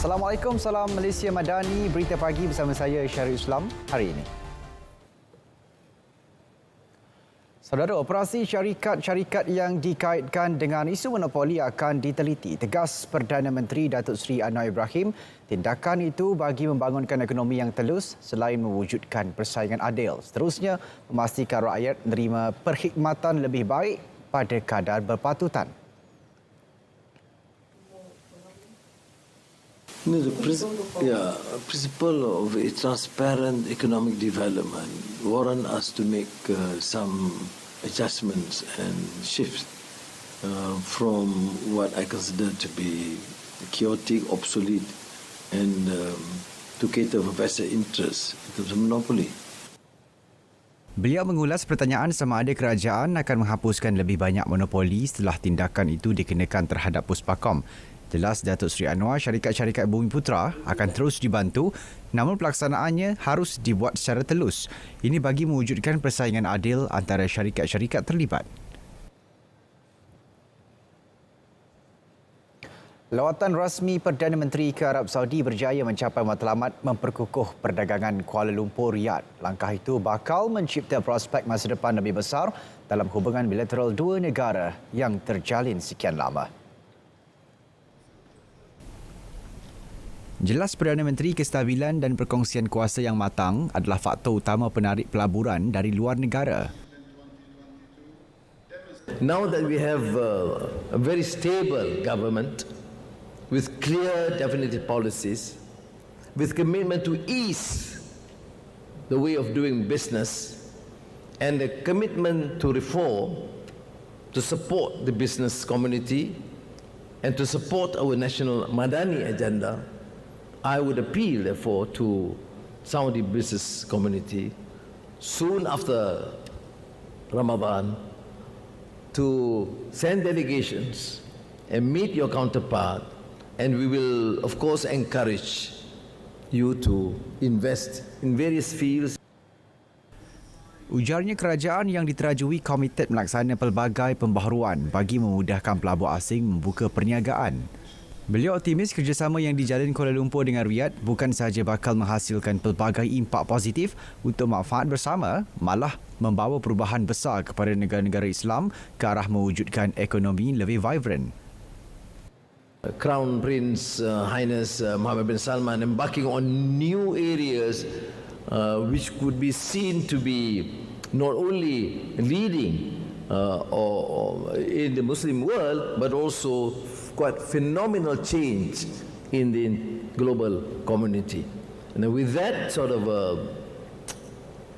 Assalamualaikum, salam Malaysia Madani. Berita pagi bersama saya Syarul Islam hari ini. Saudara, operasi syarikat-syarikat yang dikaitkan dengan isu monopoli akan diteliti. Tegas Perdana Menteri Datuk Seri Anwar Ibrahim, tindakan itu bagi membangunkan ekonomi yang telus selain mewujudkan persaingan adil. Seterusnya, memastikan rakyat menerima perkhidmatan lebih baik pada kadar berpatutan. The principle of a transparent economic development warrant us to make some adjustments and shifts from what I consider to be chaotic, obsolete, and to cater for vested interests in terms of monopoly. Beliau mengulas pertanyaan sama ada kerajaan akan menghapuskan lebih banyak monopoli setelah tindakan itu dikenakan terhadap Puspakom. Jelas Datuk Seri Anwar, syarikat-syarikat Bumiputra akan terus dibantu, namun pelaksanaannya harus dibuat secara telus. Ini bagi mewujudkan persaingan adil antara syarikat-syarikat terlibat. Lawatan rasmi Perdana Menteri ke Arab Saudi berjaya mencapai matlamat memperkukuh perdagangan Kuala Lumpur Riyadh. Langkah itu bakal mencipta prospek masa depan lebih besar dalam hubungan bilateral dua negara yang terjalin sekian lama. Jelas Perdana Menteri kestabilan dan perkongsian kuasa yang matang adalah faktor utama penarik pelaburan dari luar negara. Now that we have a very stable government with clear, definitive policies, with commitment to ease the way of doing business, and a commitment to reform, to support the business community, and to support our national Madani agenda, I would appeal, therefore, to Saudi business community soon after Ramadan to send delegations and meet your counterpart, and we will, of course, encourage you to invest in various fields. Ujarnya kerajaan yang diterajui komited melaksanakan pelbagai pembaharuan bagi memudahkan pelabur asing membuka perniagaan. Beliau optimis kerjasama yang dijalin Kuala Lumpur dengan Riyadh bukan sahaja bakal menghasilkan pelbagai impak positif untuk manfaat bersama, malah membawa perubahan besar kepada negara-negara Islam ke arah mewujudkan ekonomi lebih vibrant. Crown Prince Highness Mohammed bin Salman embarking on new areas which could be seen to be not only leading or in the Muslim world, but also quite phenomenal change in the global community. And with that sort of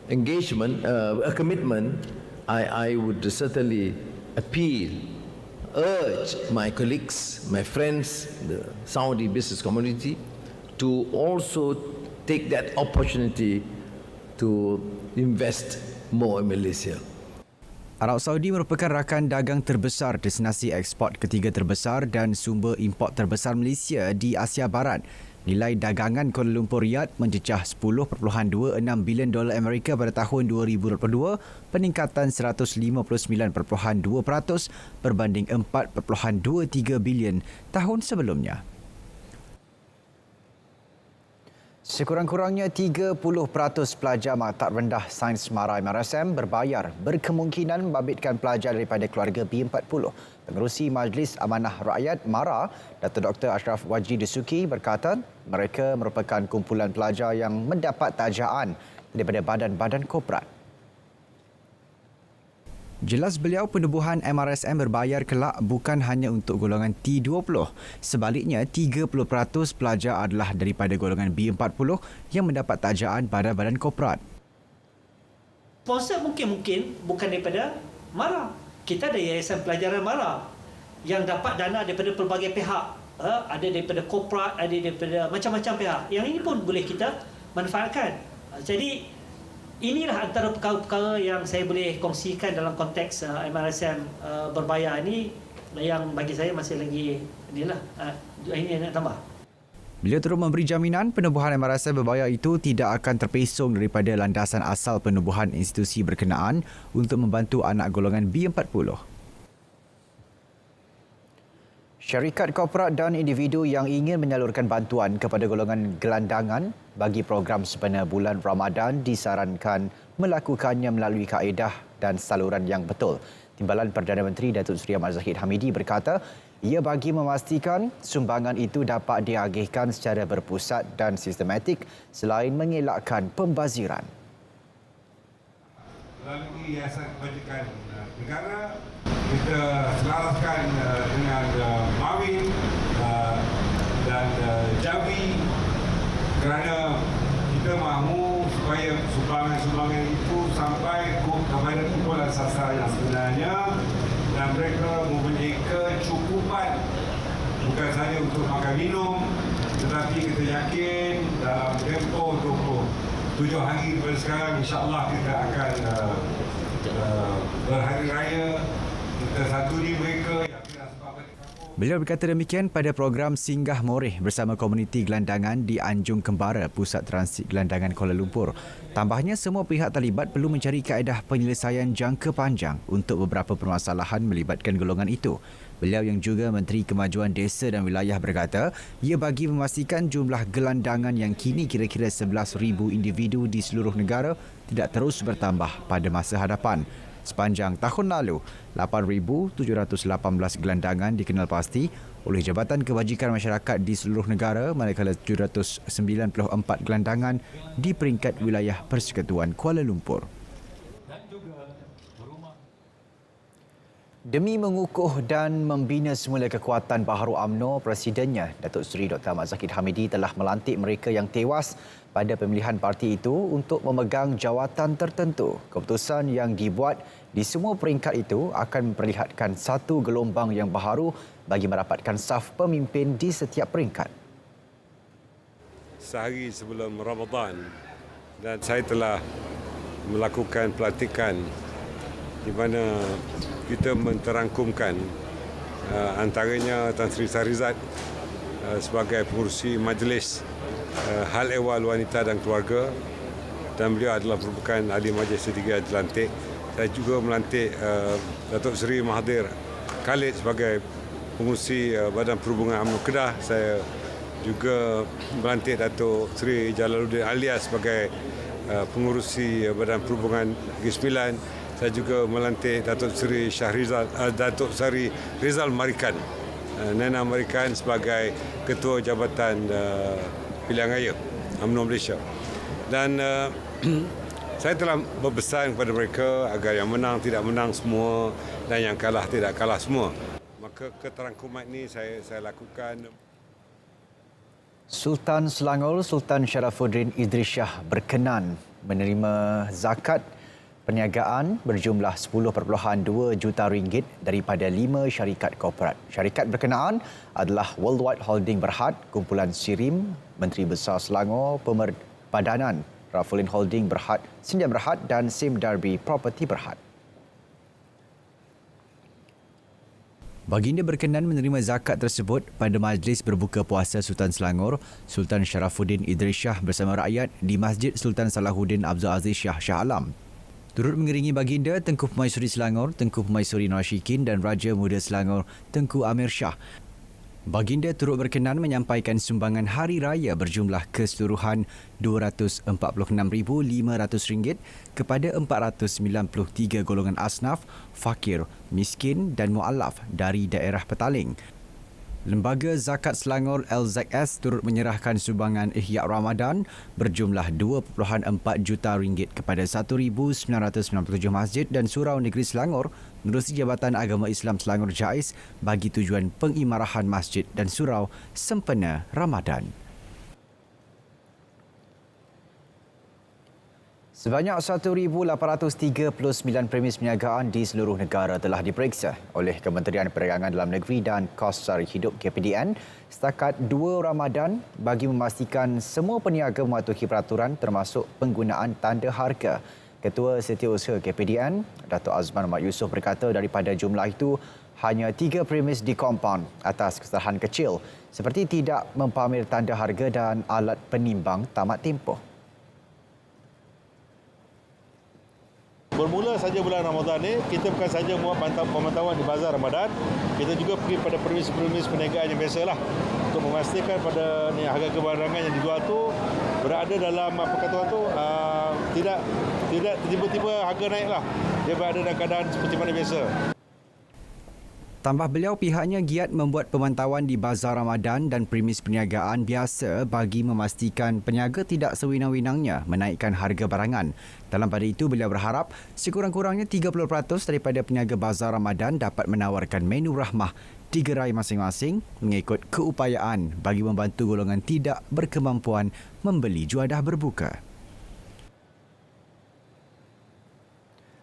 engagement, a commitment, I would certainly appeal, urge my colleagues, my friends, the Saudi business community, to also take that opportunity to invest more in Malaysia. Arab Saudi merupakan rakan dagang terbesar, destinasi ekspor ketiga terbesar dan sumber import terbesar Malaysia di Asia Barat. Nilai dagangan Kuala Lumpur Riyadh mencecah 10.26 bilion dolar Amerika pada tahun 2022, peningkatan 159.2% berbanding 4.23 bilion tahun sebelumnya. Sekurang-kurangnya 30% pelajar Maktab Rendah Sains Mara MRSM berbayar berkemungkinan membabitkan pelajar daripada keluarga B40. Pengerusi Majlis Amanah Rakyat Mara, Datuk Dr. Ashraf Wajdi Desuki berkata mereka merupakan kumpulan pelajar yang mendapat tajaan daripada badan-badan korporat. Jelas beliau, penubuhan MRSM berbayar kelak bukan hanya untuk golongan T20. Sebaliknya, 30% pelajar adalah daripada golongan B40 yang mendapat tajaan pada badan korporat. Sponsor mungkin bukan daripada MARA. Kita ada Yayasan Pelajaran MARA yang dapat dana daripada pelbagai pihak. Ada daripada korporat, ada daripada macam-macam pihak. Yang ini pun boleh kita manfaatkan. Jadi, inilah antara perkara-perkara yang saya boleh kongsikan dalam konteks MRSM berbayar ini yang bagi saya masih lagi ini nak tambah. Beliau terus memberi jaminan penubuhan MRSM berbayar itu tidak akan terpesong daripada landasan asal penubuhan institusi berkenaan untuk membantu anak golongan B40. Syarikat korporat dan individu yang ingin menyalurkan bantuan kepada golongan gelandangan bagi program sempena bulan Ramadan disarankan melakukannya melalui kaedah dan saluran yang betul. Timbalan Perdana Menteri Datuk Seri Ahmad Zahid Hamidi berkata, ia bagi memastikan sumbangan itu dapat diagihkan secara berpusat dan sistematik selain mengelakkan pembaziran. Melalui Yayasan Kebajikan Negara, kita selaraskan dengan Mawin dan Jawi kerana kita mahu supaya sumbangan itu sampai kepada kumpulan sasaran yang sebenarnya dan mereka mempunyai kecukupan bukan sahaja untuk makan minum, tetapi kita yakin dalam tempoh 27 hari daripada sekarang insya-Allah kita akan berhari raya. Kita saturi mereka yang tidak sempat balik kampung. Beliau berkata demikian pada program Singgah Moreh bersama komuniti gelandangan di Anjung Kembara, Pusat Transit Gelandangan Kuala Lumpur. Tambahnya, semua pihak terlibat perlu mencari kaedah penyelesaian jangka panjang untuk beberapa permasalahan melibatkan golongan itu. Beliau yang juga Menteri Kemajuan Desa dan Wilayah berkata, ia bagi memastikan jumlah gelandangan yang kini kira-kira 11,000 individu di seluruh negara tidak terus bertambah pada masa hadapan. Sepanjang tahun lalu, 8,718 gelandangan dikenal pasti oleh Jabatan Kebajikan Masyarakat di seluruh negara, manakala 794 gelandangan di peringkat wilayah Persekutuan Kuala Lumpur. Demi mengukuh dan membina semula kekuatan baharu UMNO, Presidennya Datuk Seri Dr. Ahmad Zahid Hamidi telah melantik mereka yang tewas pada pemilihan parti itu untuk memegang jawatan tertentu. Keputusan yang dibuat di semua peringkat itu akan memperlihatkan satu gelombang yang baharu bagi merapatkan saf pemimpin di setiap peringkat. Sehari sebelum Ramadan dan saya telah melakukan pelantikan di mana kita menterangkumkan antaranya Tan Sri Sahrizad sebagai pengurusi Majlis Hal Ehwal Wanita dan Keluarga, dan beliau adalah merupakan ahli majlis ketiga dilantik. Saya juga melantik Datuk Seri Mahathir Khalid sebagai pengurusi Badan Perhubungan UMNO Kedah. Saya juga melantik Datuk Seri Jalaluddin Alias sebagai pengurusi Badan Perhubungan Negeri Sembilan. Saya juga melantik Datuk Seri Rizal Marikan, Nana Marikan sebagai Ketua Jabatan Pilihan Raya UMNO Malaysia. Dan saya telah berpesan kepada mereka agar yang menang tidak menang semua dan yang kalah tidak kalah semua. Maka keterangkuman ini saya lakukan. Sultan Selangor Sultan Sharafuddin Idris Shah berkenan menerima zakat perniagaan berjumlah 10.2 juta ringgit daripada 5 syarikat korporat. Syarikat berkenaan adalah Worldwide Holding Berhad, Kumpulan Sirim, Menteri Besar Selangor, Pemadanan, Rafulin Holding Berhad, Sindian Berhad dan Sim Darby Property Berhad. Baginda berkenan menerima zakat tersebut pada majlis berbuka puasa Sultan Selangor, Sultan Sharafuddin Idris Shah bersama rakyat di Masjid Sultan Salahuddin Abdul Aziz Shah Shah Alam. Turut mengiringi baginda Tengku Pemaisuri Selangor, Tengku Pemaisuri Nashikin dan Raja Muda Selangor, Tengku Amir Shah. Baginda turut berkenan menyampaikan sumbangan hari raya berjumlah keseluruhan RM246,500 kepada 493 golongan asnaf, fakir, miskin dan mu'alaf dari daerah Petaling. Lembaga Zakat Selangor LZS turut menyerahkan sumbangan Ihya Ramadan berjumlah RM2.4 juta kepada 1,997 masjid dan surau negeri Selangor menerusi Jabatan Agama Islam Selangor JAIS bagi tujuan pengimarahan masjid dan surau sempena Ramadan. Sebanyak 1,839 premis perniagaan di seluruh negara telah diperiksa oleh Kementerian Perdagangan Dalam Negeri dan Kos Sara Hidup KPDN setakat 2 Ramadan bagi memastikan semua peniaga mematuhi peraturan termasuk penggunaan tanda harga. Ketua Setiausaha KPDN, Dato' Azman Ahmad Yusof berkata daripada jumlah itu, hanya 3 premis dikompaun atas kesalahan kecil seperti tidak mempamer tanda harga dan alat penimbang tamat tempoh. Bermula saja bulan Ramadan ni, kita bukan saja buat pemantauan di bazar Ramadan, kita juga pergi pada premis-premis perniagaan yang biasalah untuk memastikan pada harga kebarangan yang dijual tu berada dalam tidak tiba-tiba harga naiklah. Dia berada dalam keadaan seperti mana biasa. Tambah beliau, pihaknya giat membuat pemantauan di bazar Ramadan dan premis perniagaan biasa bagi memastikan peniaga tidak sewenang-wenangnya menaikkan harga barangan. Dalam pada itu, beliau berharap sekurang-kurangnya 30% daripada peniaga bazar Ramadan dapat menawarkan menu rahmah di gerai masing-masing mengikut keupayaan bagi membantu golongan tidak berkemampuan membeli juadah berbuka.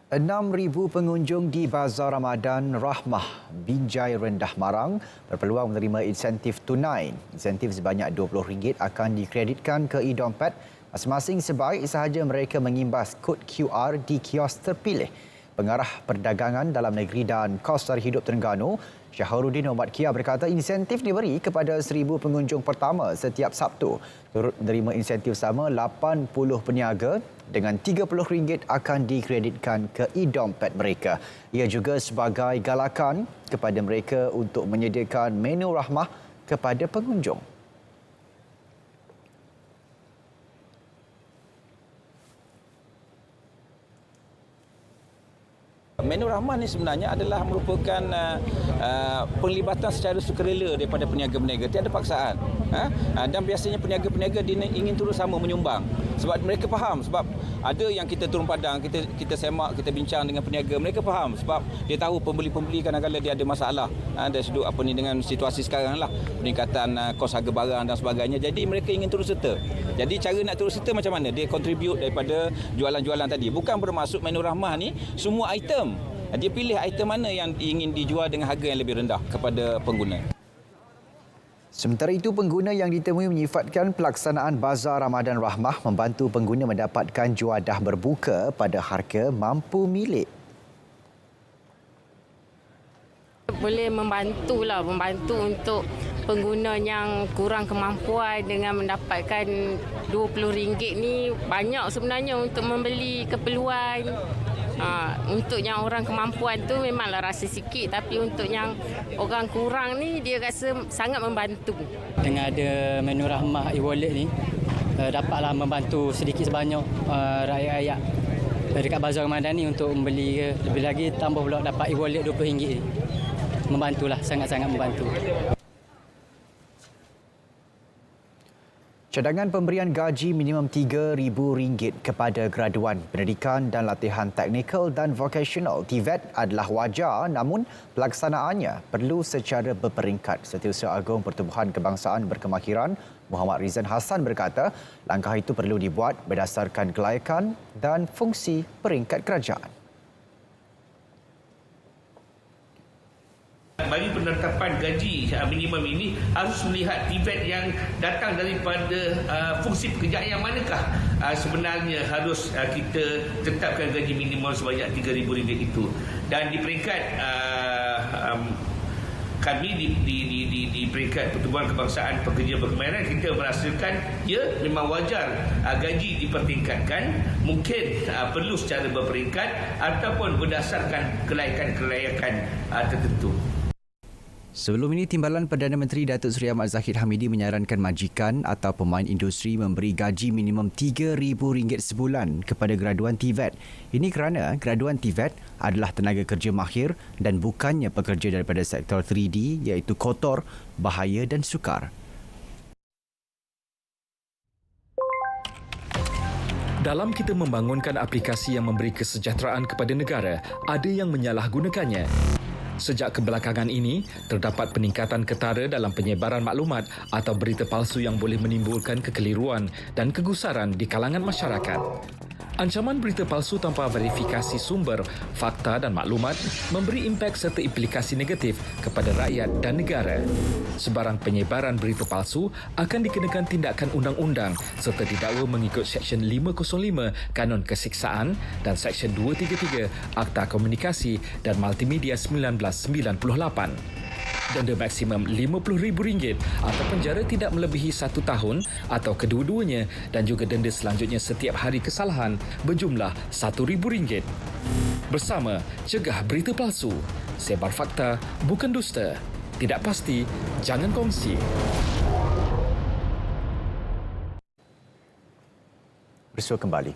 6,000 pengunjung di Bazar Ramadan Rahmah Binjai Rendah Marang berpeluang menerima insentif tunai. Insentif sebanyak RM20 akan dikreditkan ke e-dompet masing-masing sebaik sahaja mereka mengimbas kod QR di kios terpilih. Pengarah Perdagangan Dalam Negeri dan Kos Tarikh Hidup Terengganu, Syahrudin Omad Kia berkata insentif diberi kepada 1,000 pengunjung pertama setiap Sabtu. Turut menerima insentif sama 80 peniaga dengan RM30 akan dikreditkan ke e-dompet mereka. Ia juga sebagai galakan kepada mereka untuk menyediakan menu rahmah kepada pengunjung. Menu rahmah ni sebenarnya adalah merupakan penglibatan secara sukarela daripada peniaga-peniaga. Tiada paksaan. Dan biasanya peniaga-peniaga ingin terus sama menyumbang. Sebab mereka faham. Sebab ada yang kita turun padang, kita semak, kita bincang dengan peniaga. Mereka faham sebab dia tahu pembeli-pembeli kadang-kadang dia ada masalah. Dari sudut dengan situasi sekarang lah. Peningkatan kos harga barang dan sebagainya. Jadi mereka ingin terus serta. Jadi cara nak terus serta macam mana? Dia contribute daripada jualan-jualan tadi. Bukan bermaksud menu rahmah ni semua item. Dia pilih item mana yang ingin dijual dengan harga yang lebih rendah kepada pengguna. Sementara itu, pengguna yang ditemui menyifatkan pelaksanaan Bazar Ramadan Rahmah membantu pengguna mendapatkan juadah berbuka pada harga mampu milik. Boleh membantu untuk pengguna yang kurang kemampuan dengan mendapatkan RM20 ni banyak sebenarnya untuk membeli keperluan. Untuk yang orang kemampuan tu memanglah rasa sikit, tapi untuk yang orang kurang ni dia rasa sangat membantu. Dengan ada menu rahmah e-wallet ni dapatlah membantu sedikit sebanyak rakyat-rakyat dekat Bazar Ramadan ni untuk membeli. Lebih lagi tambah pula dapat e-wallet RM20 ni. Membantulah, sangat-sangat membantu. Cadangan pemberian gaji minimum RM3,000 kepada graduan pendidikan dan latihan teknikal dan vokasional TVET adalah wajar, namun pelaksanaannya perlu secara berperingkat. Setiausaha Agung Pertubuhan Kebangsaan Berkemakhiran Muhammad Rizan Hassan berkata langkah itu perlu dibuat berdasarkan kelayakan dan fungsi peringkat kerajaan. Bagi penetapan gaji minimum ini harus melihat TVET yang datang daripada fungsi pekerjaan yang manakah sebenarnya harus kita tetapkan gaji minimum sebanyak RM3,000 itu. Dan di peringkat kami di peringkat Pertubuhan Kebangsaan Pekerja Berkemahiran, kita merasakan ya memang wajar gaji dipertingkatkan, mungkin perlu secara berperingkat ataupun berdasarkan kelayakan tertentu. Sebelum ini, Timbalan Perdana Menteri Datuk Seri Ahmad Zahid Hamidi menyarankan majikan atau pemain industri memberi gaji minimum RM3,000 sebulan kepada graduan TVET. Ini kerana graduan TVET adalah tenaga kerja mahir dan bukannya pekerja daripada sektor 3D iaitu kotor, bahaya dan sukar. Dalam kita membangunkan aplikasi yang memberi kesejahteraan kepada negara, ada yang menyalahgunakannya. Sejak kebelakangan ini, terdapat peningkatan ketara dalam penyebaran maklumat atau berita palsu yang boleh menimbulkan kekeliruan dan kegusaran di kalangan masyarakat. Ancaman berita palsu tanpa verifikasi sumber, fakta dan maklumat memberi impak serta implikasi negatif kepada rakyat dan negara. Sebarang penyebaran berita palsu akan dikenakan tindakan undang-undang serta didakwa mengikut Seksyen 505 Kanun Kesiksaan dan Seksyen 233 Akta Komunikasi dan Multimedia 1998. denda maksimum RM50,000 atau penjara tidak melebihi 1 tahun atau kedua-duanya dan juga denda selanjutnya setiap hari kesalahan berjumlah RM1,000. Bersama Cegah Berita Palsu. Sebar fakta, bukan dusta. Tidak pasti, jangan kongsi. Bersua kembali.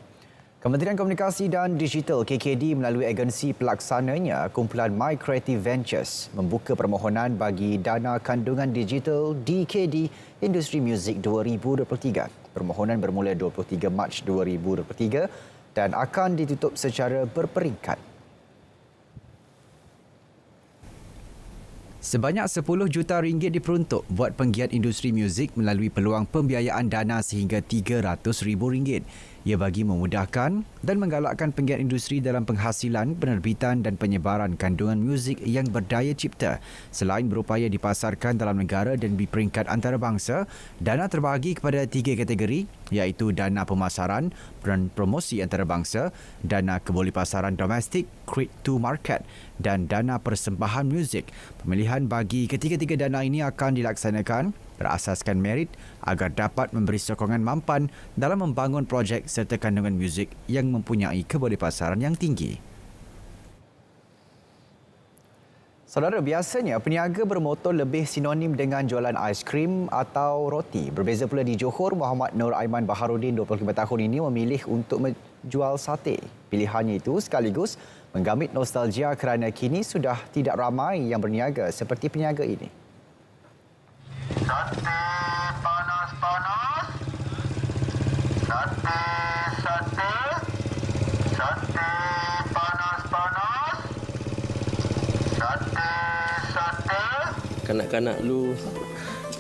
Kementerian Komunikasi dan Digital KKD melalui agensi pelaksananya kumpulan My Creative Ventures membuka permohonan bagi dana kandungan digital DKD Industri Muzik 2023. Permohonan bermula 23 Mac 2023 dan akan ditutup secara berperingkat. Sebanyak 10 juta ringgit diperuntuk buat penggiat industri muzik melalui peluang pembiayaan dana sehingga RM300,000. Ia bagi memudahkan dan menggalakkan penggiat industri dalam penghasilan, penerbitan dan penyebaran kandungan muzik yang berdaya cipta. Selain berupaya dipasarkan dalam negara dan di peringkat antarabangsa, dana terbahagi kepada 3 kategori iaitu dana pemasaran dan promosi antarabangsa, dana kebolehpasaran domestik, create to market dan dana persembahan muzik. Pemilihan bagi ketiga-tiga dana ini akan dilaksanakan berasaskan merit agar dapat memberi sokongan mampan dalam membangun projek serta kandungan muzik yang mempunyai kebolehpasaran yang tinggi. Saudara, biasanya peniaga bermotor lebih sinonim dengan jualan aiskrim atau roti. Berbeza pula di Johor, Muhammad Nur Aiman Baharudin 25 tahun ini memilih untuk menjual sate. Pilihannya itu sekaligus menggamit nostalgia kerana kini sudah tidak ramai yang berniaga seperti peniaga ini. Sate panas-panas. Sate panas-panas. Sate. Kanak-kanak dulu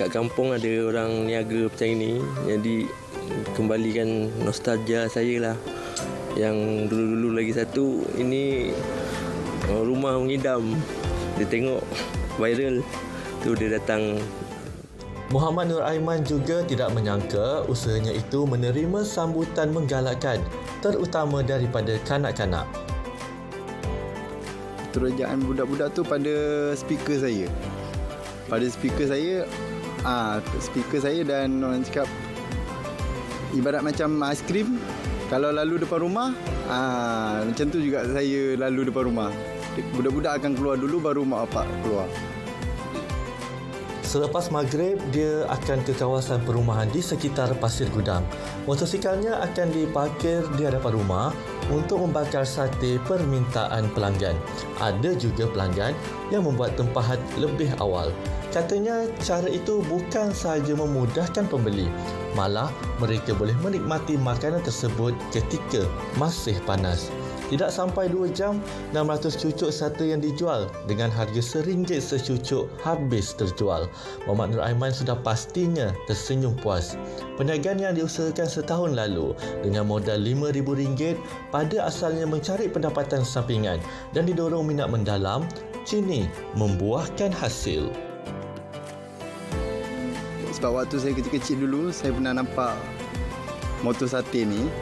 kat kampung ada orang niaga macam ini. Jadi kembalikan nostalgia saya lah. Yang dulu-dulu lagi satu, ini rumah mengidam. Dia tengok viral, tu dia datang. Muhammad Nur Aiman juga tidak menyangka usahanya itu menerima sambutan menggalakkan, terutama daripada kanak-kanak. Terujaan budak-budak tu pada speaker saya. Speaker saya dan orang cakap ibarat macam aiskrim. Kalau lalu depan rumah, macam tu juga saya lalu depan rumah. Budak-budak akan keluar dulu baru mak bapak keluar. Selepas maghrib, dia akan ke kawasan perumahan di sekitar Pasir Gudang. Motosikalnya akan diparkir di hadapan rumah untuk membakar sate permintaan pelanggan. Ada juga pelanggan yang membuat tempahan lebih awal. Katanya cara itu bukan sahaja memudahkan pembeli, malah mereka boleh menikmati makanan tersebut ketika masih panas. Tidak sampai 2 jam, 600 cucuk sate yang dijual dengan harga RM1 secucuk habis terjual. Muhammad Nur Aiman sudah pastinya tersenyum puas. Perniagaan yang diusahakan setahun lalu dengan modal RM5,000 pada asalnya mencari pendapatan sampingan dan didorong minat mendalam, kini membuahkan hasil. Sebab waktu saya kecil-kecil dulu, saya pernah nampak motor sate ni.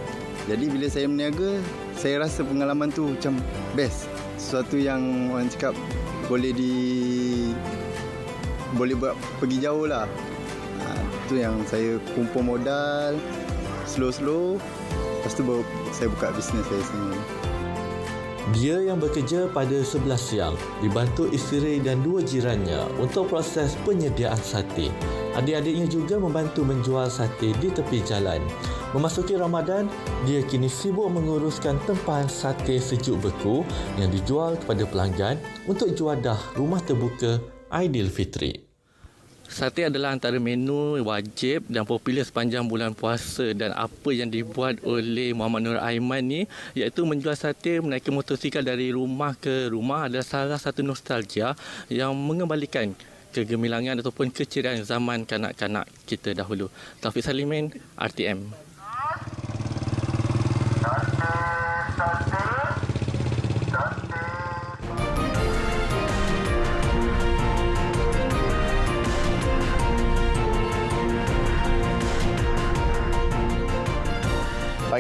Jadi bila saya berniaga, saya rasa pengalaman tu macam best. Sesuatu yang orang cakap boleh buat pergi jauh lah. Itu yang saya kumpul modal, slow-slow. Lepas tu baru saya buka bisnes saya sendiri. Dia yang bekerja pada 11 siang dibantu isteri dan 2 jirannya untuk proses penyediaan sate. Adik-adiknya juga membantu menjual sate di tepi jalan. Memasuki Ramadan, dia kini sibuk menguruskan tempahan sate sejuk beku yang dijual kepada pelanggan untuk juadah rumah terbuka Aidilfitri. Sate adalah antara menu wajib dan popular sepanjang bulan puasa, dan apa yang dibuat oleh Muhammad Nur Aiman ni iaitu menjual sate menaiki motosikal dari rumah ke rumah adalah salah satu nostalgia yang mengembalikan kegemilangan ataupun keceriaan zaman kanak-kanak kita dahulu. Taufik Salimin, RTM.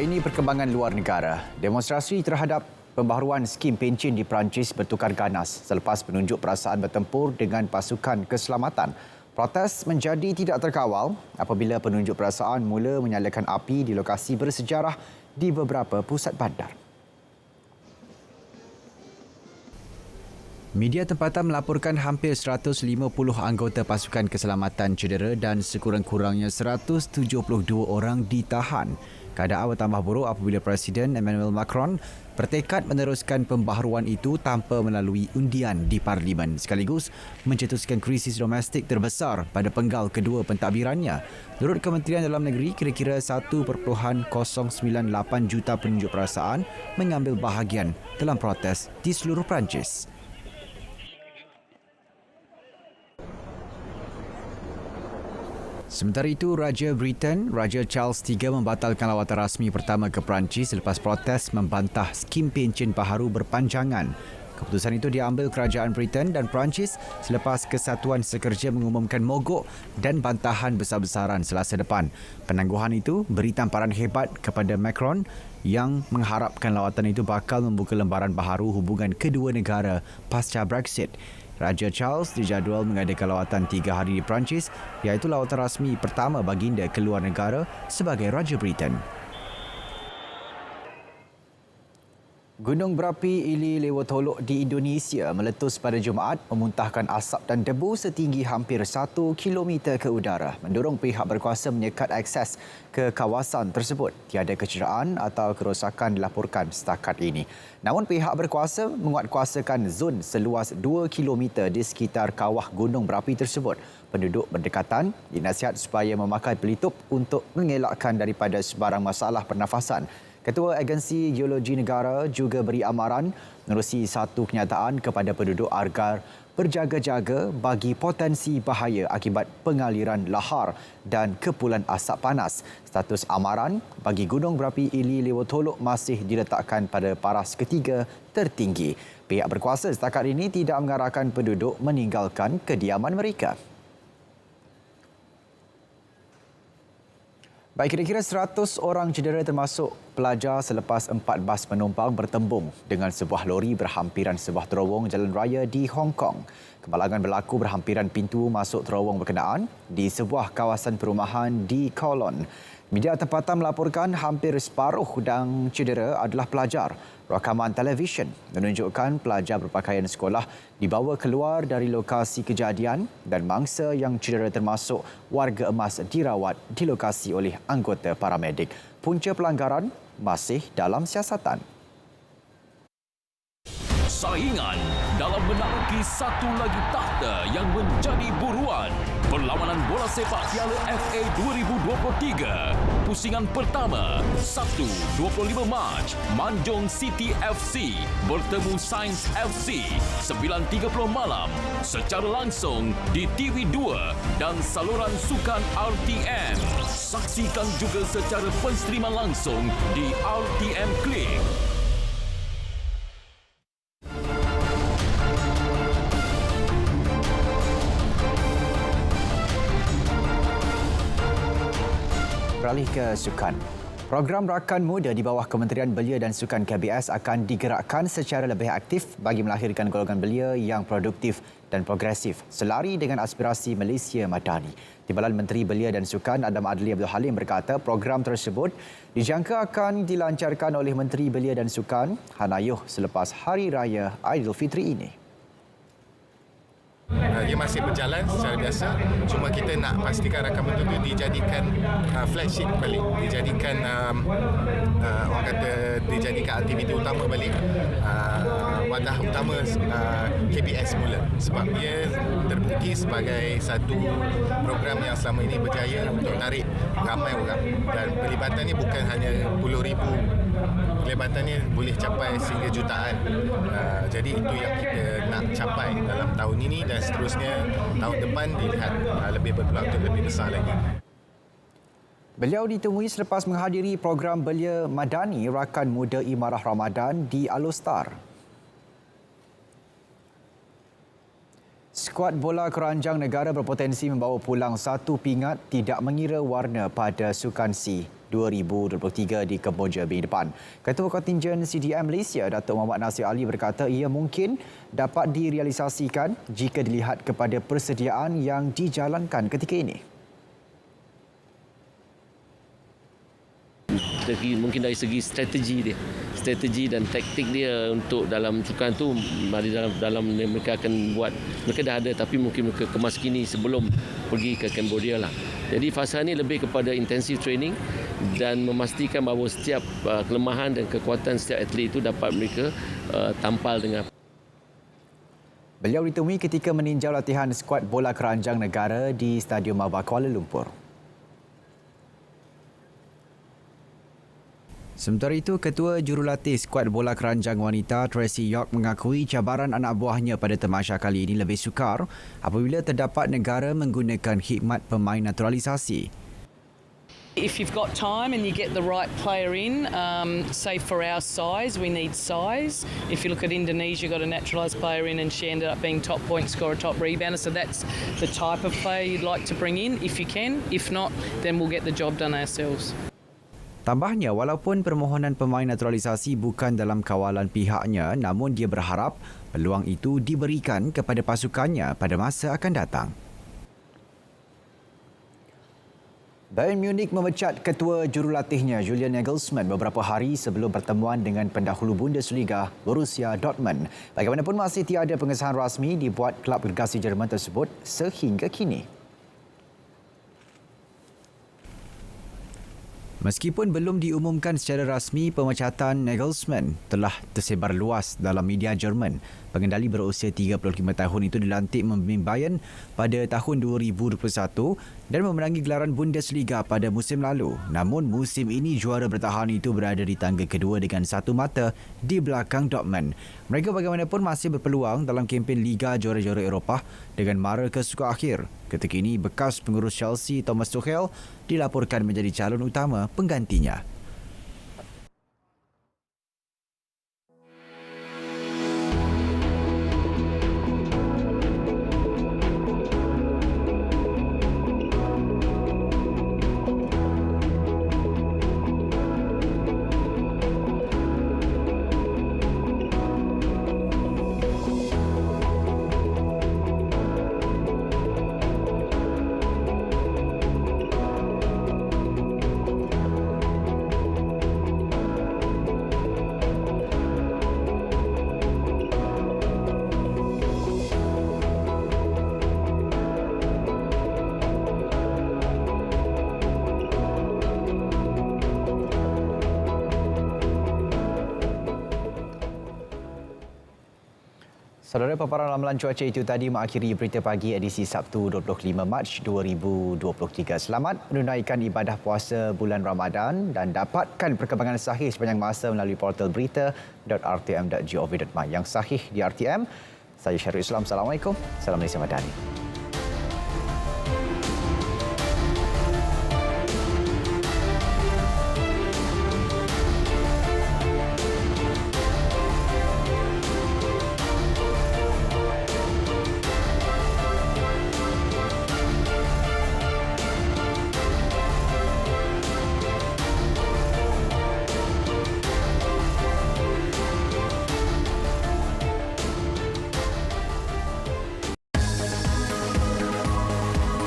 Ini perkembangan luar negara. Demonstrasi terhadap Pembaharuan skim pencen di Perancis bertukar ganas selepas penunjuk perasaan bertempur dengan pasukan keselamatan. Protes menjadi tidak terkawal apabila penunjuk perasaan mula menyalakan api di lokasi bersejarah di beberapa pusat bandar. Media tempatan melaporkan hampir 150 anggota pasukan keselamatan cedera dan sekurang-kurangnya 172 orang ditahan. Keadaan bertambah buruk apabila Presiden Emmanuel Macron bertekad meneruskan pembaharuan itu tanpa melalui undian di Parlimen sekaligus mencetuskan krisis domestik terbesar pada penggal kedua pentadbirannya. Menurut Kementerian Dalam Negeri, kira-kira 1.098 juta penunjuk perasaan mengambil bahagian dalam protes di seluruh Perancis. Sementara itu, Raja Britain, Raja Charles III membatalkan lawatan rasmi pertama ke Perancis selepas protes membantah skim pencen baharu berpanjangan. Keputusan itu diambil Kerajaan Britain dan Perancis selepas Kesatuan Sekerja mengumumkan mogok dan bantahan besar-besaran Selasa depan. Penangguhan itu beri tamparan hebat kepada Macron yang mengharapkan lawatan itu bakal membuka lembaran baharu hubungan kedua negara pasca Brexit. Raja Charles dijadual mengadakan lawatan 3 hari di Perancis, iaitu lawatan rasmi pertama baginda keluar negara sebagai Raja Britain. Gunung berapi Ili Lewotolok di Indonesia meletus pada Jumaat memuntahkan asap dan debu setinggi hampir 1 km ke udara, mendorong pihak berkuasa menyekat akses ke kawasan tersebut. Tiada kecederaan atau kerosakan dilaporkan setakat ini. Namun pihak berkuasa menguatkuasakan zon seluas 2 km di sekitar kawah gunung berapi tersebut. Penduduk berdekatan dinasihat supaya memakai pelitup untuk mengelakkan daripada sebarang masalah pernafasan. Ketua Agensi Geologi Negara juga beri amaran menerusi satu kenyataan kepada penduduk agar berjaga-jaga bagi potensi bahaya akibat pengaliran lahar dan kepulan asap panas. Status amaran bagi gunung berapi Ili Lewotolok masih diletakkan pada paras ketiga tertinggi. Pihak berkuasa setakat ini tidak mengarahkan penduduk meninggalkan kediaman mereka. Baik, kira-kira 100 orang cedera termasuk pelajar selepas 4 bas penumpang bertembung dengan sebuah lori berhampiran sebuah terowong jalan raya di Hong Kong. Kemalangan berlaku berhampiran pintu masuk terowong berkenaan di sebuah kawasan perumahan di Kowloon. Media tempatan melaporkan hampir separuh yang cedera adalah pelajar. Rakaman televisyen menunjukkan pelajar berpakaian sekolah dibawa keluar dari lokasi kejadian dan mangsa yang cedera termasuk warga emas dirawat di lokasi oleh anggota paramedik. Punca pelanggaran masih dalam siasatan. Saingan dalam menaklukki satu lagi takhta yang menjadi buruan. Perlawanan bola sepak Piala FA 2023. Pusingan pertama, Sabtu 25 Mac, Manjung City FC bertemu Sains FC 9.30 malam secara langsung di TV2 dan saluran sukan RTM. Saksikan juga secara penstriman langsung di RTM Klik. Beralih ke sukan. Program Rakan Muda di bawah Kementerian Belia dan Sukan KBS akan digerakkan secara lebih aktif bagi melahirkan golongan belia yang produktif dan progresif selari dengan aspirasi Malaysia Madani. Timbalan Menteri Belia dan Sukan Adam Adli Abdul Halim berkata program tersebut dijangka akan dilancarkan oleh Menteri Belia dan Sukan Hanayuh selepas Hari Raya Aidilfitri ini. Dia masih berjalan secara biasa, cuma kita nak pastikan Rakan Muda itu dijadikan flagship balik, dijadikan orang kata dijadikan aktiviti utama balik, wadah utama KBS semula, sebab dia terbukti sebagai satu program yang selama ini berjaya untuk tarik ramai orang, dan pelibatannya bukan hanya puluh ribu, pelibatannya boleh capai sehingga jutaan. Jadi itu yang kita nak capai dalam tahun ini dan seterusnya tahun depan dilihat lebih berpeluang untuk lebih besar lagi. Beliau ditemui selepas menghadiri program Belia Madani Rakan Muda Imarah Ramadan di Alostar. Skuad bola keranjang negara berpotensi membawa pulang satu pingat tidak mengira warna pada Sukan C 2023 di Kemboja minggu depan. Ketua Kontingen CDM Malaysia, Datuk Muhammad Nasir Ali berkata ia mungkin dapat direalisasikan jika dilihat kepada persediaan yang dijalankan ketika ini. Mungkin dari segi strategi dan taktik dia untuk dalam sukan tu, dalam mereka akan buat, mereka dah ada tapi mungkin mereka kemas kini sebelum pergi ke Cambodia lah. Jadi fasa ni lebih kepada intensive training dan memastikan bahawa setiap kelemahan dan kekuatan setiap atlet itu dapat mereka tampal dengan. Beliau ditemui ketika meninjau latihan skuad bola keranjang negara di Stadium Mabah Kuala Lumpur. Sementara itu, Ketua Jurulatih Skuad Bola Keranjang Wanita Tracy York mengakui cabaran anak buahnya pada tamasya kali ini lebih sukar apabila terdapat negara menggunakan khidmat pemain naturalisasi. If you've got time and you get the right player in, say for our size, we need size. If you look at Indonesia, got a naturalised player in and she ended up being top point scorer, top rebounder. So that's the type of player you'd like to bring in if you can. If not, then we'll get the job done ourselves. Tambahnya, walaupun permohonan pemain naturalisasi bukan dalam kawalan pihaknya, namun dia berharap peluang itu diberikan kepada pasukannya pada masa akan datang. Bayern Munich memecat ketua jurulatihnya Julian Nagelsmann beberapa hari sebelum pertemuan dengan pendahulu Bundesliga Borussia Dortmund. Bagaimanapun masih tiada pengesahan rasmi dibuat klub gergasi Jerman tersebut sehingga kini. Meskipun belum diumumkan secara rasmi, pemecatan Nagelsmann telah tersebar luas dalam media Jerman. Pengendali berusia 35 tahun itu dilantik memimpin Bayern pada tahun 2021 dan memenangi gelaran Bundesliga pada musim lalu. Namun musim ini juara bertahan itu berada di tangga kedua dengan satu mata di belakang Dortmund. Mereka bagaimanapun masih berpeluang dalam kempen Liga Juara-Juara Eropah dengan mara ke suku akhir. Ketika ini, bekas pengurus Chelsea Thomas Tuchel dilaporkan menjadi calon utama penggantinya. Saudara, paparan ramalan cuaca itu tadi mengakhiri berita pagi edisi Sabtu 25 Mac 2023. Selamat menunaikan ibadah puasa bulan Ramadan dan dapatkan perkembangan sahih sepanjang masa melalui portal berita.rtm.gov.my. Yang sahih di RTM, saya Syarul Islam. Assalamualaikum. Salam Malaysia Madani.